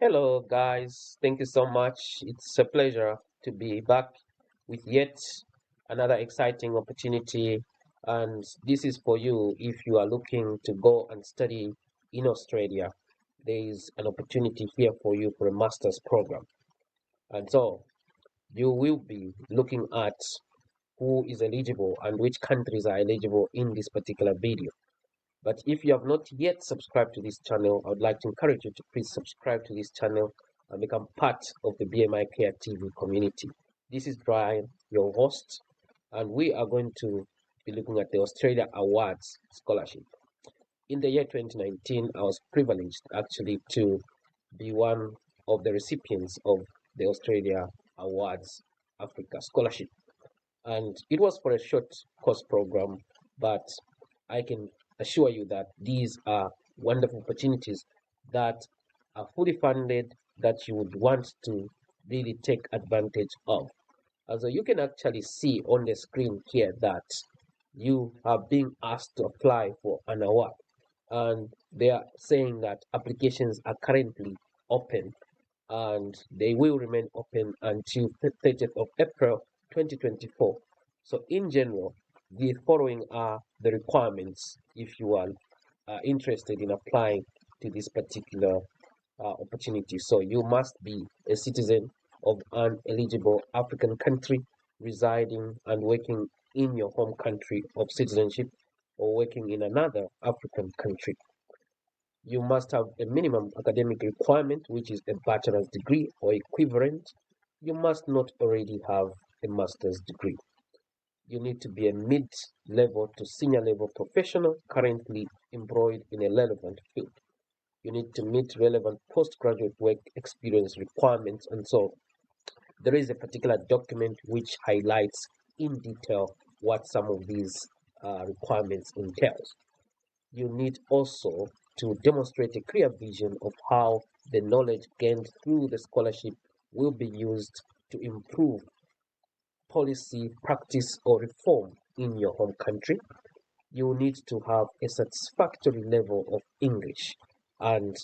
Hello, guys. Thank you so much. It's a pleasure to be back with yet another exciting opportunity. And this is for you if you are looking to go and study in Australia. There is an opportunity here for you for a master's program. And so you will be looking at who is eligible and which countries are eligible in this particular video. But if you have not yet subscribed to this channel, I would like to encourage you to please subscribe to this channel and become part of the BMI Care TV community. This is Brian, your host, and we are going to be looking at the Australia Awards Scholarship. In the year 2019, I was privileged actually to be one of the recipients of the Australia Awards Africa Scholarship. And it was for a short course program, but I can assure you that these are wonderful opportunities that are fully funded that you would want to really take advantage of. And so you can actually see on the screen here that you are being asked to apply for an award. And they are saying that applications are currently open and they will remain open until 30th of April 2024. So in general, the following are the requirements if you are interested in applying to this particular opportunity. So you must be a citizen of an eligible African country residing and working in your home country of citizenship or working in another African country. You must have a minimum academic requirement, which is a bachelor's degree or equivalent. You must not already have a master's degree. You need to be a mid-level to senior level professional currently employed in a relevant field. You need to meet relevant postgraduate work experience requirements, and so there is a particular document which highlights in detail what some of these requirements entails. You need also to demonstrate a clear vision of how the knowledge gained through the scholarship will be used to improve policy, practice, or reform in your home country. You need to have a satisfactory level of English. And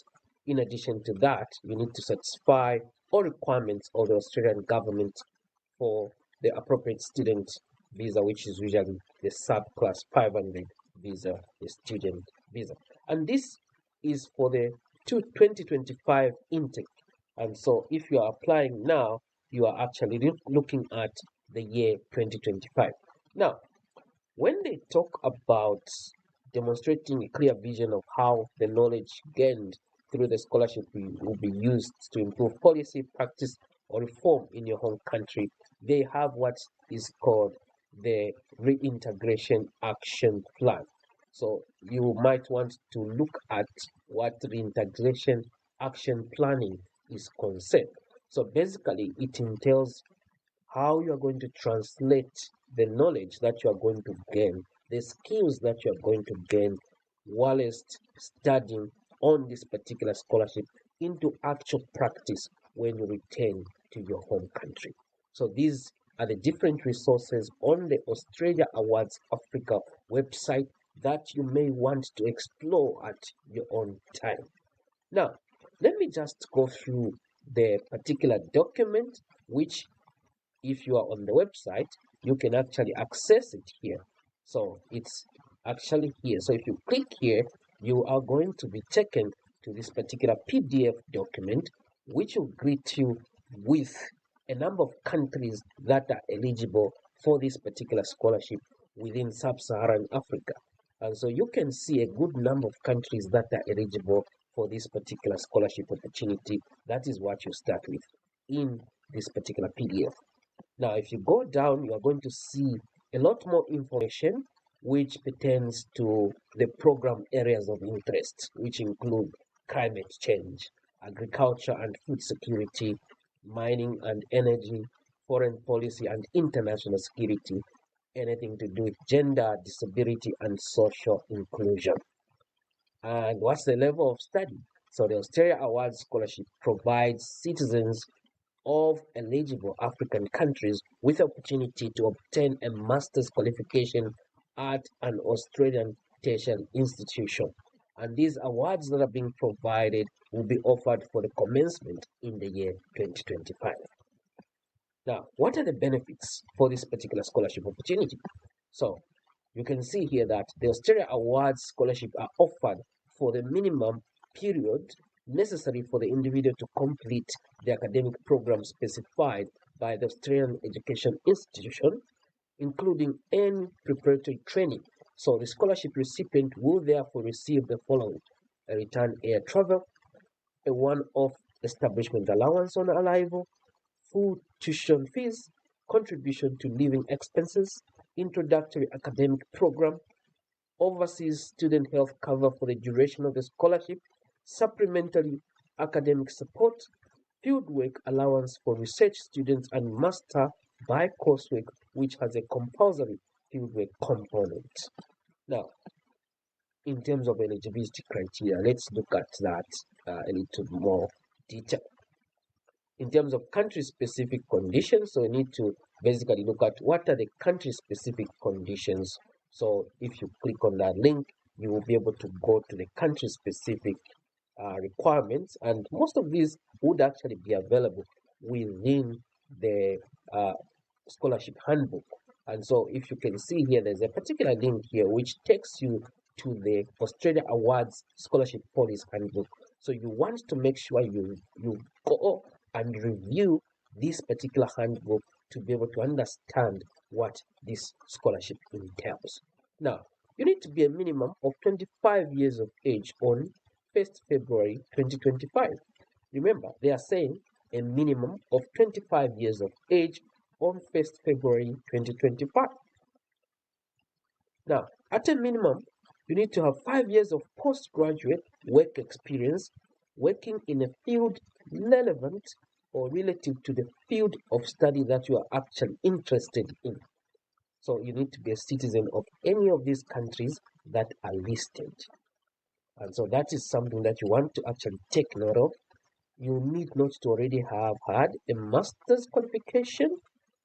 in addition to that, you need to satisfy all requirements of the Australian government for the appropriate student visa, which is usually the subclass 500 visa, the student visa. And this is for the 2025 intake. And so if you are applying now, you are actually looking at the year 2025. Now, when they talk about demonstrating a clear vision of how the knowledge gained through the scholarship will be used to improve policy, practice, or reform in your home country, they have what is called the Reintegration Action Plan. So you might want to look at what Reintegration Action Planning is concerned. So basically, it entails how you are going to translate the knowledge that you are going to gain, the skills that you are going to gain whilst studying on this particular scholarship into actual practice when you return to your home country. So these are the different resources on the Australia Awards Africa website that you may want to explore at your own time. Now, let me just go through the particular document which if you are on the website, you can actually access it here. So it's actually here. So if you click here, you are going to be taken to this particular PDF document, which will greet you with a number of countries that are eligible for this particular scholarship within sub-Saharan Africa. And so you can see a good number of countries that are eligible for this particular scholarship opportunity. That is what you start with in this particular PDF. Now, if you go down, you are going to see a lot more information which pertains to the program areas of interest, which include climate change, agriculture and food security, mining and energy, foreign policy and international security, anything to do with gender, disability, and social inclusion. And what's the level of study? So the Australia Awards Scholarship provides citizens of eligible African countries with opportunity to obtain a master's qualification at an Australian tertiary institution. And these awards that are being provided will be offered for the commencement in the year 2025. Now, what are the benefits for this particular scholarship opportunity? So, you can see here that the Australia Awards scholarship are offered for the minimum period necessary for the individual to complete the academic program specified by the Australian Education Institution, including any preparatory training. So the scholarship recipient will therefore receive the following: a return air travel, a one-off establishment allowance on arrival, full tuition fees, contribution to living expenses, introductory academic program, overseas student health cover for the duration of the scholarship, supplementary academic support, fieldwork allowance for research students, and master by coursework, which has a compulsory fieldwork component. Now, in terms of eligibility criteria, let's look at that a little more detail. In terms of country-specific conditions, so you need to basically look at what are the country-specific conditions. So if you click on that link, you will be able to go to the country-specific requirements, and most of these would actually be available within the scholarship handbook. And so if you can see here, there's a particular link here which takes you to the Australia Awards Scholarship Policy Handbook. So you want to make sure you go and review this particular handbook to be able to understand what this scholarship entails. Now, you need to be a minimum of 25 years of age on 1st February 2025. Remember, they are saying a minimum of 25 years of age on 1st February 2025. Now, at a minimum, you need to have 5 years of postgraduate work experience working in a field relevant or relative to the field of study that you are actually interested in. So you need to be a citizen of any of these countries that are listed. And so that is something that you want to actually take note of. You need not to already have had a master's qualification.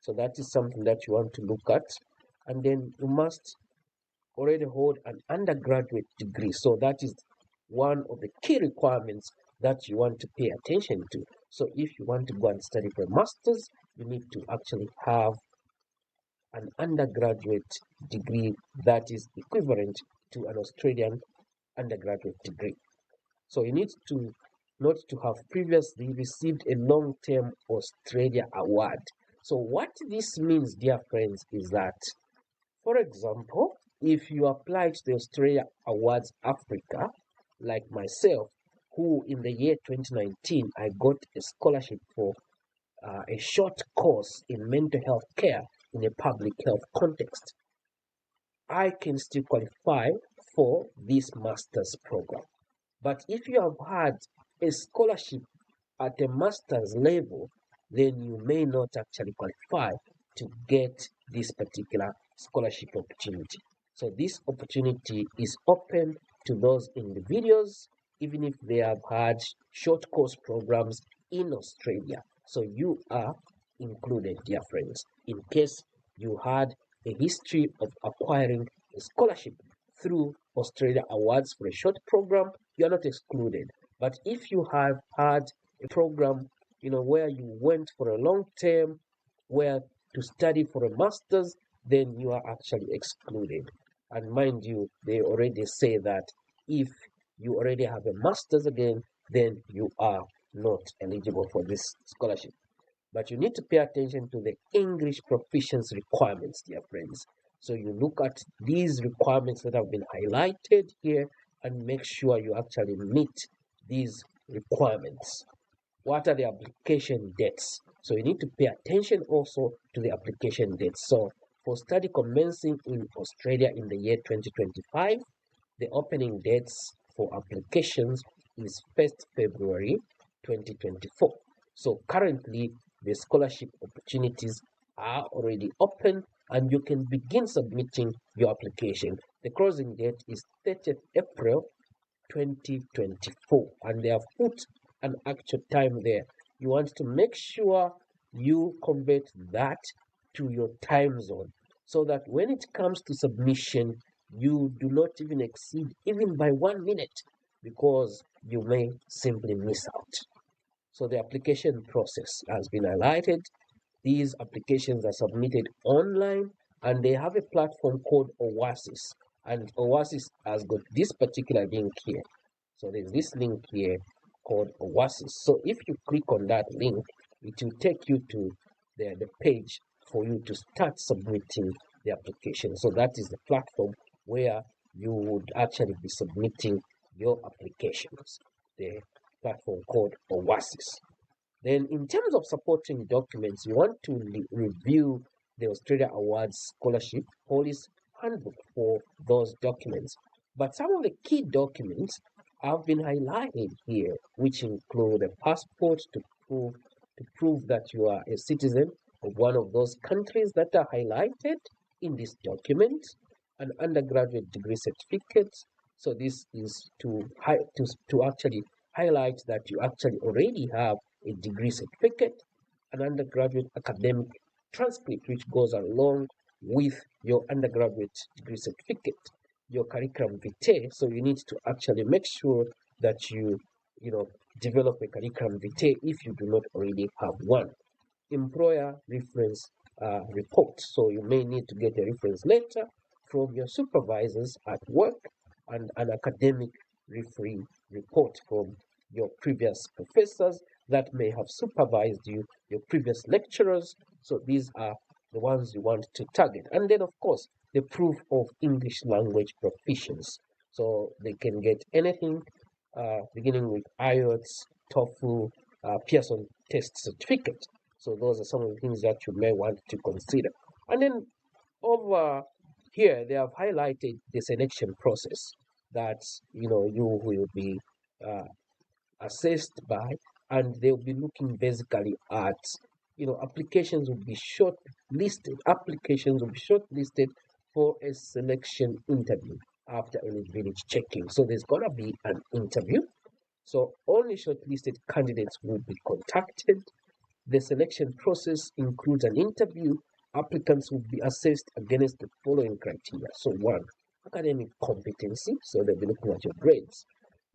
So that is something that you want to look at. And then you must already hold an undergraduate degree. So that is one of the key requirements that you want to pay attention to. So if you want to go and study for a master's, you need to actually have an undergraduate degree that is equivalent to an Australian undergraduate degree. So you need to not to have previously received a long-term Australia award. So what this means, dear friends, is that, for example, if you apply to the Australia Awards Africa, like myself, who in the year 2019, I got a scholarship for a short course in mental health care in a public health context, I can still qualify for this master's program. But if you have had a scholarship at a master's level, then you may not actually qualify to get this particular scholarship opportunity. So this opportunity is open to those individuals, even if they have had short course programs in Australia. So you are included, dear friends. In case you had a history of acquiring a scholarship through Australia Awards for a short program, you are not excluded. But if you have had a program, where you went for a long term, where to study for a master's, then you are actually excluded. And mind you, they already say that if you already have a master's again, then you are not eligible for this scholarship. But you need to pay attention to the English proficiency requirements, dear friends. So you look at these requirements that have been highlighted here and make sure you actually meet these requirements. What are the application dates? So you need to pay attention also to the application dates. So for study commencing in Australia in the year 2025, the opening dates for applications is 1st February 2024. So currently, the scholarship opportunities are already open and you can begin submitting your application. The closing date is 30th April 2024 and they have put an actual time there. You want to make sure you convert that to your time zone so that when it comes to submission, you do not even exceed even by 1 minute, because you may simply miss out. So the application process has been highlighted. These applications are submitted online and they have a platform called Oasis. And Oasis has got this particular link here. So there's this link here called Oasis. So if you click on that link, it will take you to the page for you to start submitting the application. So that is the platform where you would actually be submitting your applications. The platform called Oasis. Then in terms of supporting documents, you want to review the Australia Awards Scholarship Policy Handbook for those documents. But some of the key documents have been highlighted here, which include a passport to prove that you are a citizen of one of those countries that are highlighted in this document, an undergraduate degree certificate. So this is to actually highlight that you actually already have a degree certificate, an undergraduate academic transcript which goes along with your undergraduate degree certificate, your curriculum vitae. So you need to actually make sure that you develop a curriculum vitae if you do not already have one. Employer reference report. So you may need to get a reference letter from your supervisors at work and an academic referee report from your previous professors that may have supervised you, your previous lecturers. So these are the ones you want to target. And then, of course, the proof of English language proficiency. So they can get anything beginning with IELTS, TOEFL, Pearson test certificate. So those are some of the things that you may want to consider. And then over here, they have highlighted the selection process that you will be assessed by, and they'll be looking basically at applications will be shortlisted. Applications will be shortlisted for a selection interview after eligibility checking. So there's gonna be an interview. So only shortlisted candidates will be contacted. The selection process includes an interview. Applicants will be assessed against the following criteria. So one, academic competency. So they'll be looking at your grades.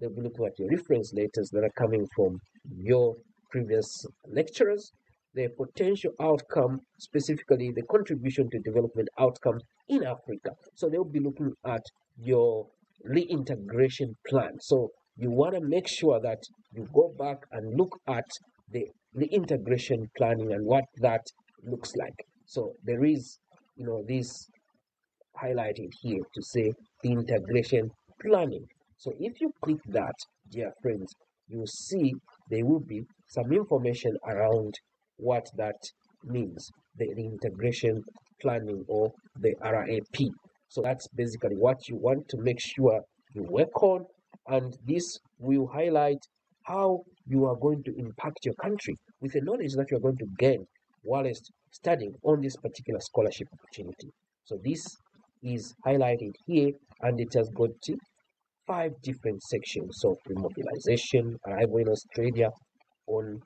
They'll be looking at your reference letters that are coming from your previous lecturers. The potential outcome, specifically the contribution to development outcomes in Africa. So they'll be looking at your reintegration plan. So you want to make sure that you go back and look at the integration planning and what that looks like. So there is, this highlighted here to say the integration planning. So if you click that, dear friends, you see there will be some information around what that means, the integration planning or the RAP. So that's basically what you want to make sure you work on, and this will highlight how you are going to impact your country with the knowledge that you are going to gain whilst studying on this particular scholarship opportunity. So this is highlighted here, and it has got 5 different sections. So pre-mobilization, arrival in Australia, on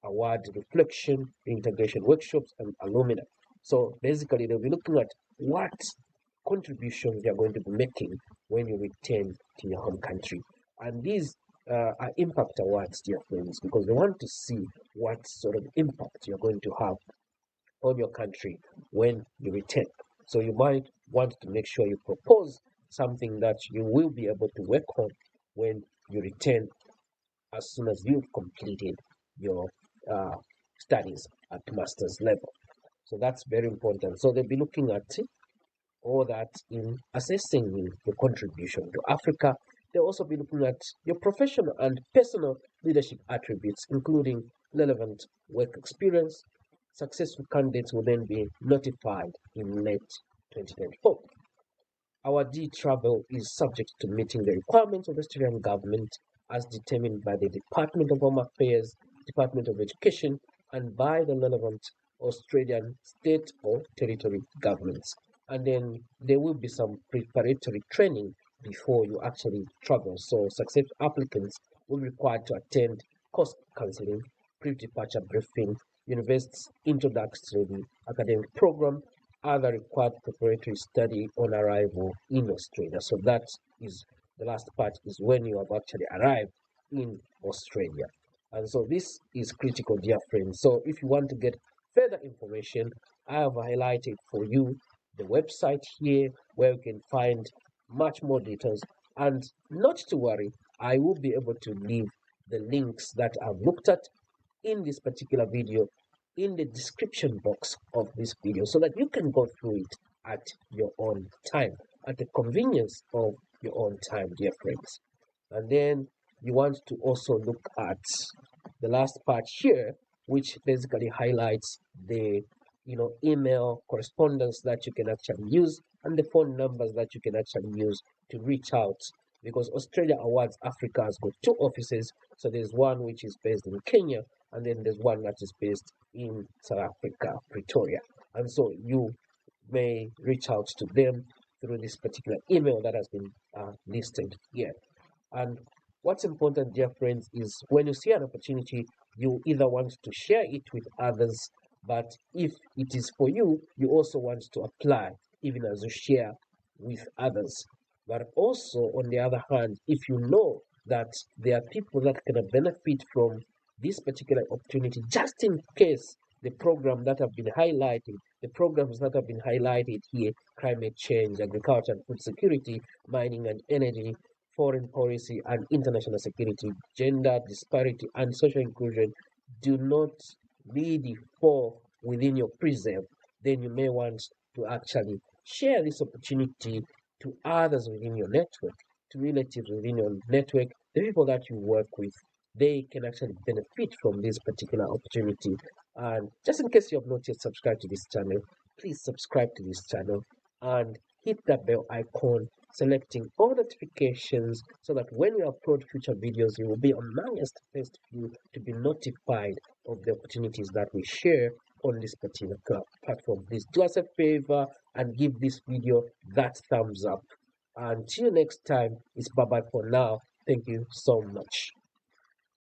award reflection, integration workshops, and alumni. So basically they'll be looking at what contributions you're going to be making when you return to your home country. And these are impact awards, dear friends, because they want to see what sort of impact you're going to have on your country when you return. So you might want to make sure you propose something that you will be able to work on when you return as soon as you've completed your studies at master's level. So that's very important. So they'll be looking at all that in assessing your contribution to Africa. They'll also be looking at your professional and personal leadership attributes, including relevant work experience. Successful candidates will then be notified in late 2024. Our D travel is subject to meeting the requirements of the Australian government as determined by the Department of Home Affairs, Department of Education, and by the relevant Australian state or territory governments. And then there will be some preparatory training before you actually travel. So successful applicants will be required to attend course counseling, pre-departure briefing, university's introductory academic program, other required preparatory study on arrival in Australia. So that is the last part, is when you have actually arrived in Australia. And so this is critical, dear friends. So if you want to get further information, I have highlighted for you the website here where you can find much more details. And not to worry, I will be able to leave the links that I've looked at in this particular video in the description box of this video so that you can go through it at your own time, at the convenience of your own time, dear friends. And then you want to also look at the last part here, which basically highlights the email correspondence that you can actually use and the phone numbers that you can actually use to reach out, because Australia Awards Africa has got two offices. So there's one which is based in Kenya, and then there's one that is based in South Africa, Pretoria. And so you may reach out to them through this particular email that has been listed here. And what's important, dear friends, is when you see an opportunity, you either want to share it with others, but if it is for you, you also want to apply, even as you share with others. But also, on the other hand, if you know that there are people that can benefit from this particular opportunity, just in case the program that have been highlighted, the programs that have been highlighted here, climate change, agriculture and food security, mining and energy, foreign policy and international security, gender disparity and social inclusion do not really fall within your preserve, then you may want to actually share this opportunity to others within your network, to relatives within your network, the people that you work with. They can actually benefit from this particular opportunity. And just in case you have not yet subscribed to this channel, please subscribe to this channel and hit that bell icon, selecting all notifications so that when we upload future videos, you will be amongst the first few to be notified of the opportunities that we share on this particular platform. Please do us a favor and give this video that thumbs up. Until next time, it's bye bye for now. Thank you so much.